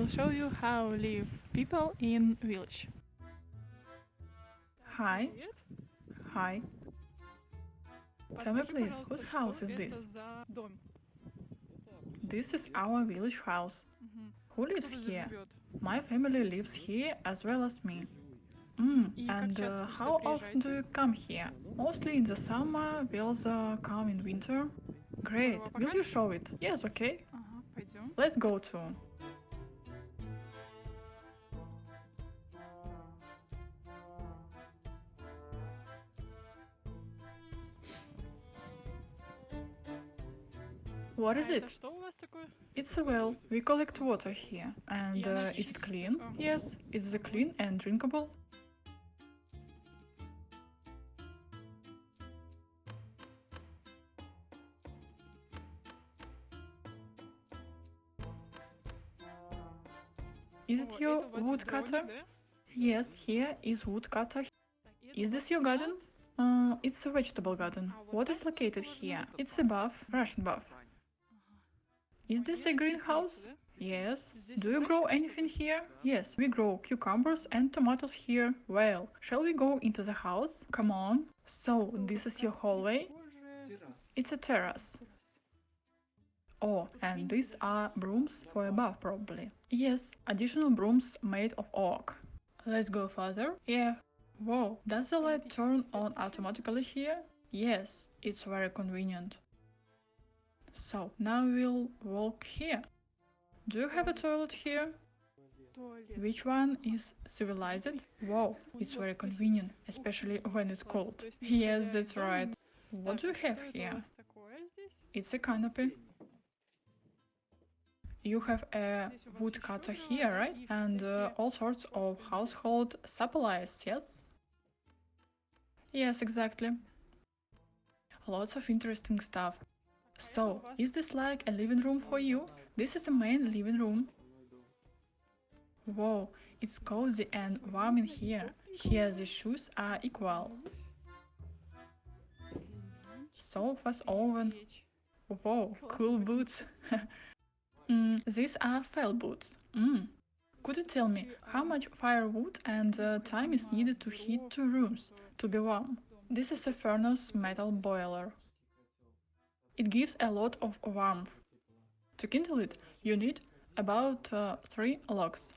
will show you how live people in village. Hi. Привет. Hi. Tell me Подскажи, please, пожалуйста, whose что house is это this? за дом? This is our village house. Мгм. Who Кто lives тут here? живет? My family lives here as well as me. И как And часто вы how сюда often do приезжаете? you come here? Mostly in the summer, will the come in winter? Great. Здорово, Will you покажешь? show it? Yes, okay. Ага, пойдем. Let's go to. What is А it? это что у вас такое? It's a well. We collect water here. And И она is it чистая? clean? Ага. Yes, it's the clean and drinkable. Is it О, your это у вас woodcutter? дровник, да? Yes, here is woodcutter. Так, и это Is у this вас your сад? garden? It's a vegetable garden. What is located here? It's a bath, Russian bath. Is Ой, this и a это greenhouse? теплица, да? Yes. Здесь Do you вы grow выращиваете anything что-то? here? Yes, we grow cucumbers and tomatoes here. Well, shall we go into the house? Come on. So, О, this тут is your как hallway? прихожая. It's a terrace. Террас. Oh, and these are brooms for above, probably. Yes, additional brooms made of oak. Let's go further. Yeah. Whoa, does the light turn on automatically here? Yes, it's very convenient. So, now we'll walk here. Do you have a toilet here? Туалет. Which one is civilized? Wow, it's very convenient, especially when it's Классно. cold. То есть не Yes, выходя из that's дома, right. What Так, do you а что have это у here? вас такое здесь? It's a canopy. You have a Здесь у вас woodcutter ещё here, дрова right? и And всякие all sorts of господи. household supplies, yes? Yes, exactly. Lots of interesting stuff. А это у So, вас is this like a living room for you? This is a main living room. Wow, it's cozy and warm in here. Here the shoes are equal. Sofas, oven. печь. Wow, cool boots. These are fell boots. Could you tell me how much firewood and time is needed to heat 2 rooms to be warm? This is a furnace metal boiler. It gives a lot of warmth. To kindle it, you need about 3 logs.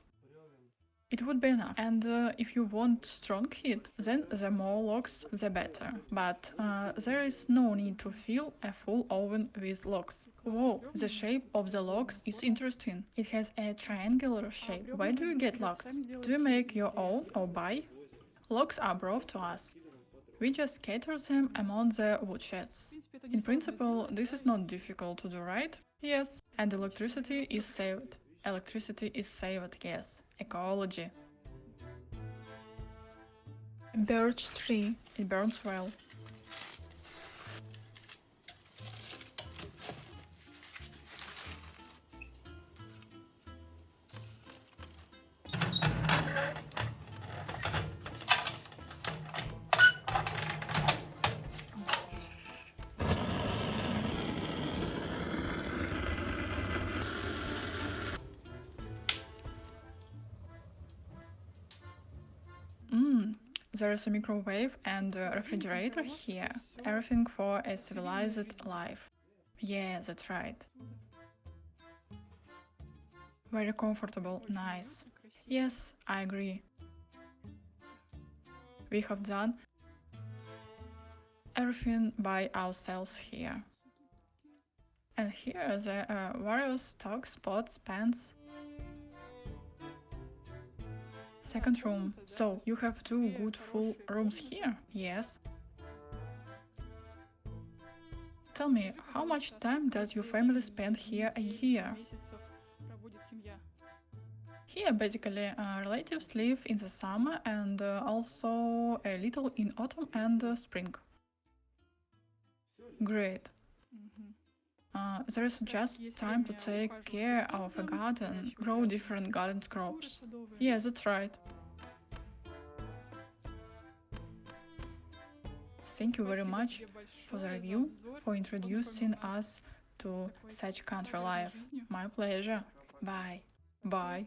It would be enough. And if you want strong heat, then the more logs, the better. But there is no need to fill a full oven with logs. Whoa, the shape of the logs is interesting. It has a triangular shape. Where do you get logs? Do you make your own or buy? Logs are brought to us. We just scatter them among the woodsheds. В принципе, это не In сложно principle, сделать, this is not difficult to do, right? Yes. And electricity is saved. Electricity is saved, yes. Ecology. Birch tree. It burns well. There is a microwave and a refrigerator here. Everything for a civilized life. Yeah, that's right. Very comfortable, nice. Yes, I agree. We have done everything by ourselves here. And here are the various stocks, pots, pans. Second room. So, you have 2 good full rooms here? Yes. Tell me, how much time does your family spend here a year? Месяцев проводит семья. Here, basically, relatives live in the summer and also a little in autumn and spring. Great. Мгм. There is just time to take care of a garden, grow different garden crops. Yeah, that's right. Thank you very much for the review, for introducing us to such country life. My pleasure. Bye. Bye.